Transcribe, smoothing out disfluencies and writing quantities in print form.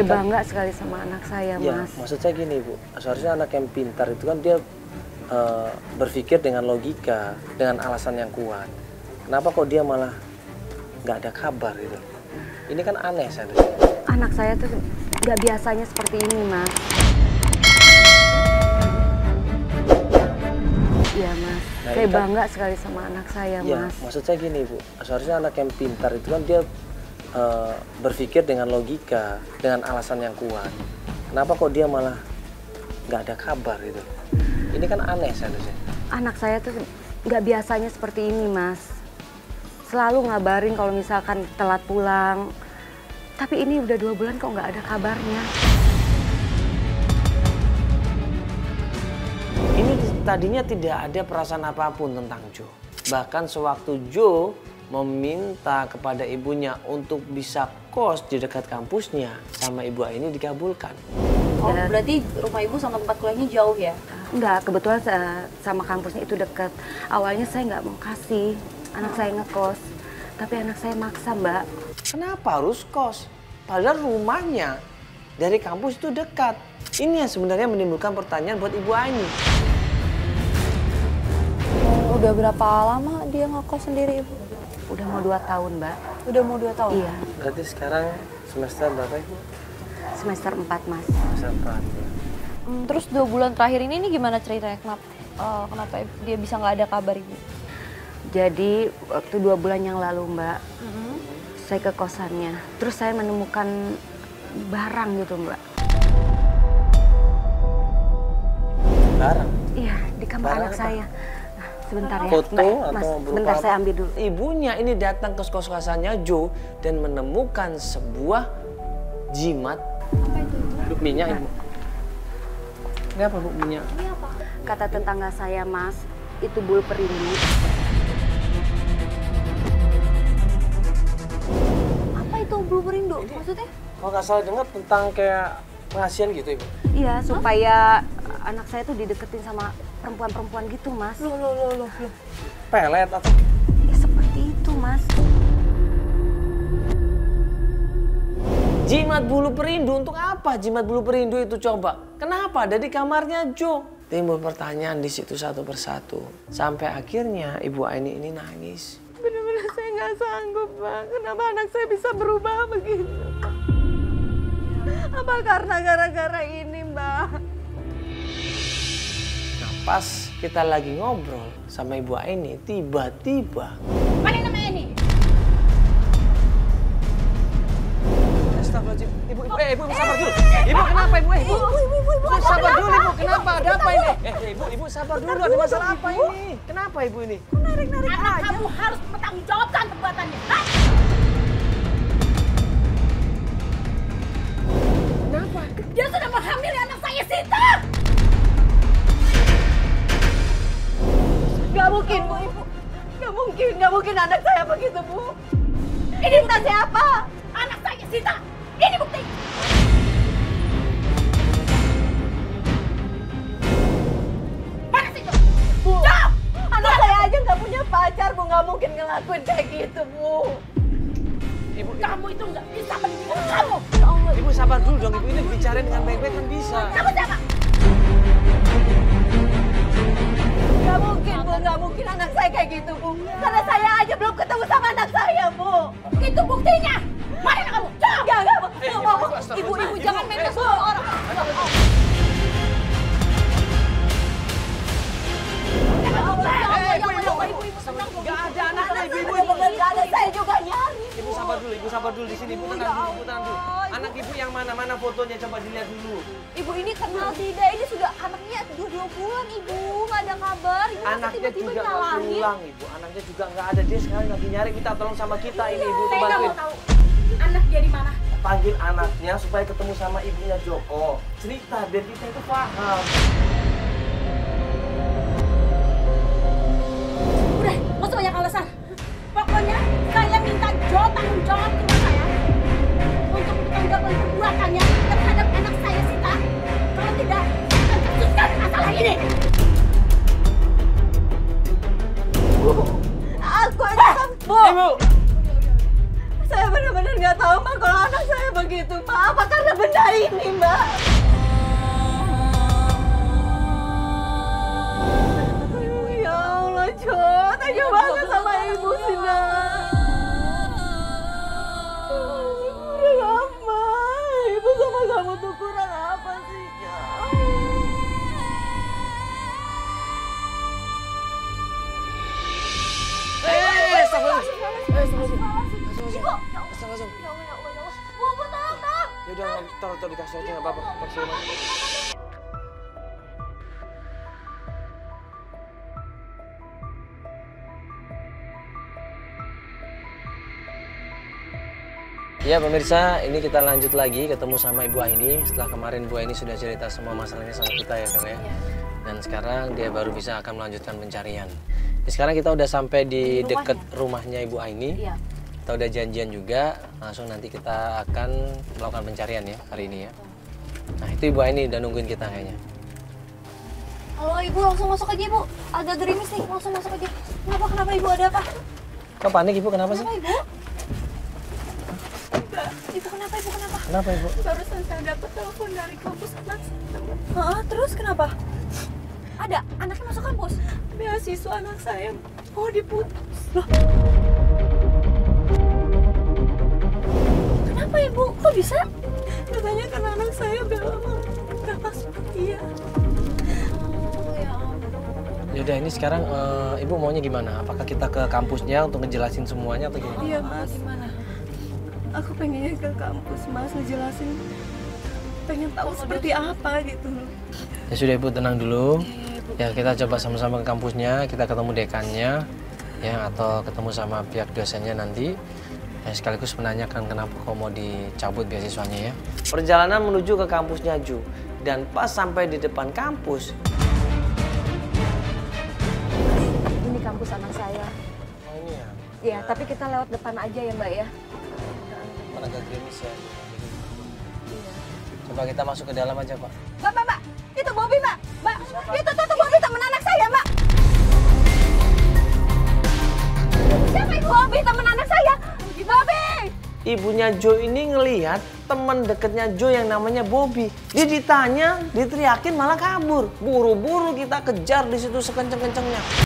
bangga sekali sama anak saya, ya, Mas. Maksud saya gini, Bu. Seharusnya anak yang pintar itu kan dia berpikir dengan logika, dengan alasan yang kuat. Kenapa kok dia malah nggak ada kabar gitu? Ini kan aneh seharusnya. Anak saya tuh nggak biasanya seperti ini, Mas. Iya, Mas. Nah, Saya kan, bangga sekali sama anak saya, ya, Mas. Maksud saya gini, Bu. Seharusnya anak yang pintar itu kan dia berpikir dengan logika, dengan alasan yang kuat. Kenapa kok dia malah nggak ada kabar gitu? Ini kan aneh seharusnya. Anak saya tuh nggak biasanya seperti ini, Mas. Selalu ngabarin kalau misalkan telat pulang. Tapi ini udah 2 bulan kok nggak ada kabarnya. Ini tadinya tidak ada perasaan apapun tentang Jo. Bahkan sewaktu Jo meminta kepada ibunya untuk bisa kos di dekat kampusnya, sama ibu ini dikabulkan. Oh, berarti rumah ibu sama tempat kuliahnya jauh ya? Enggak, kebetulan sama kampusnya itu dekat. Awalnya saya nggak mau kasih anak saya ngekos. Tapi anak saya maksa, Mbak. Kenapa harus kos? Padahal rumahnya dari kampus itu dekat. Ini yang sebenarnya menimbulkan pertanyaan buat Ibu Aini. Udah berapa lama dia ngekos sendiri, Ibu? Udah mau 2 tahun, Mbak. Udah mau 2 tahun? Iya. Berarti sekarang semester berapa, Ibu? Semester 4, Mas. Semester 4. Ya. Terus 2 bulan terakhir ini gimana ceritanya? Kenapa dia bisa nggak ada kabar, Ibu? Jadi waktu 2 bulan yang lalu, Mbak, saya ke kosannya. Terus saya menemukan barang gitu, Mbak. Barang? Iya, di kamar Barang anak apa? saya. Nah, sebentar ya, Foto Mbak. atau Mas, berupa sebentar apa? saya ambil dulu. Ibunya ini datang ke kos-kosannya Jo dan menemukan sebuah jimat. Apa itu, Ibu? Minyak, Ibu. Ini apa, Bu, minyak? Ini apa? Kata tetangga saya, Mas, itu bulu perindu. Apa itu bulu perindu? Maksudnya? Kalau nggak salah dengar tentang kayak pengasihan gitu, Ibu. Iya, supaya anak saya tuh dideketin sama perempuan-perempuan gitu, Mas. Loh. Pelet atau? Ya seperti itu, Mas. Jimat bulu perindu untuk apa? Jimat bulu perindu itu coba. Kenapa ada di kamarnya Jo? Timbul pertanyaan di situ satu persatu. Sampai akhirnya Ibu Aini ini nangis. Benar-benar saya nggak sanggup, Pak. Kenapa anak saya bisa berubah begitu? Apa karena gara-gara ini, Mbak? Nah, pas kita lagi ngobrol sama Ibu Aini, tiba-tiba... Mana namanya ini? Astagfirullahaladzim. Ibu sabar dulu. Ibu kenapa, Ibu? Ibu sabar dulu, Ibu. Kenapa? Ada apa ini? Ibu sabar dulu. Ada masalah apa ini? Kenapa, Ibu ini? Narik-narik Anak aja. kamu harus bertanggungjawabkan perbuatannya. Kenapa? Dia sudah menghamili anak saya, Sita! Gak mungkin, Bu, Ibu. Gak mungkin anak saya begitu, Bu. Ini entah siapa. Anak saya, Sita! Ini bukti! Mana sih, Jo? Bu, anak saya aja nggak punya pacar, Bu. Nggak mungkin ngelakuin kayak gitu, Bu. Ibu, Kamu itu nggak bisa mendidik anak kamu! Ibu sabar dulu dong. Ibu ini bicarain dengan baik-baik kan bisa. Kamu siapa? Nggak mungkin, Bu. Nggak mungkin anak saya kayak gitu, Bu. Karena saya aja belum ketemu sama anak saya, Bu. Itu buktinya! Mana anak kamu? Jo! Nggak, Bu. Ibu jangan main ke semua orang! Gak ada anaknya, Ibu. Nggak ada, saya juga nyari. Ibu sabar dulu di sini. Ibu tenang dulu. Anak Ibu yang mana? Mana fotonya? Coba dilihat dulu. Ibu ini kenal tidak? Ini sudah anaknya 2 bulan, Ibu. Nggak ada kabar. Ibu masa Anaknya tiba-tiba juga nggak nyalahin. pulang, Ibu. Anaknya juga nggak ada. Dia sekarang lagi nyari. Minta tolong sama kita ini, Ibu. Saya nggak Bantuin. mau tahu. Anak dia di mana? Panggil anaknya supaya ketemu sama ibunya Joko. Cerita biar kita itu paham. Udah, nggak usah banyak alasan. Pokoknya saya minta Jo tanggung jawab ke saya untuk menanggapi perbuatannya terhadap anak saya, Sita. Kalau tidak, saya akan putuskan masalah ini. Aku aja kan, Bu. Ibu! Saya benar-benar nggak tahu Mbak kalau anak saya begitu Mbak. Apa karena benda ini Mbak? Ya Allah Jo, tega banget sama ibu sih Nak. Kurang apa? Ibu sama kamu tuh kurang apa sih Jo? Ya udah, taruh di kasur aja nggak apa-apa. Ya pemirsa, ini kita lanjut lagi ketemu sama Ibu Aini. Setelah kemarin Bu Aini sudah cerita semua masalahnya sama kita ya Kak ya. Dan sekarang dia baru bisa akan melanjutkan pencarian. Sekarang kita udah sampai di dekat rumahnya Ibu Aini. Iya. Kita udah janjian juga, langsung nanti kita akan melakukan pencarian ya hari ini ya. Nah itu Ibu Aini udah nungguin kita kayaknya. Halo Ibu, langsung masuk aja Ibu. Agak gerimis nih, langsung masuk aja. Kenapa Ibu, ada apa? Kok panik Ibu, kenapa sih? Kenapa Ibu? Ibu kenapa? Kenapa Ibu? Barusan saya dapat telepon dari kampus anak saya. Hah, terus kenapa? Ada, anaknya masuk kampus? Beasiswa anak saya mau diputus. Loh, Kenapa Ibu? Kok bisa? katanya karena anak saya bela gak masuk dia. Yaudah ini sekarang Ibu maunya gimana? Apakah kita ke kampusnya untuk ngejelasin semuanya atau gimana? Iya Mas. Gimana? Aku pengennya ke kampus Mas ngejelasin. Pengen tahu seperti apa gitu loh. Ya sudah Ibu tenang dulu. Ya kita coba sama-sama ke kampusnya, kita ketemu dekannya, ya atau ketemu sama pihak dosennya nanti. Ya, sekaligus menanyakan kenapa kok mau dicabut beasiswanya ya. Perjalanan menuju ke kampusnya Ju, dan pas sampai di depan kampus. Ini kampus anak saya. Oh ini ya. Ya, tapi kita lewat depan aja ya Mbak ya. Agak gerimis ya. Coba kita masuk ke dalam aja Pak. Mbak, itu Bobby Mbak. Mbak, itu Bobby teman anak saya Mbak. Siapa itu Bobby teman anak saya? Bobby. Ibunya Jo ini ngelihat teman dekatnya Jo yang namanya Bobby. Dia ditanya, diteriakin malah kabur. Buru-buru kita kejar di situ sekenceng-kencengnya.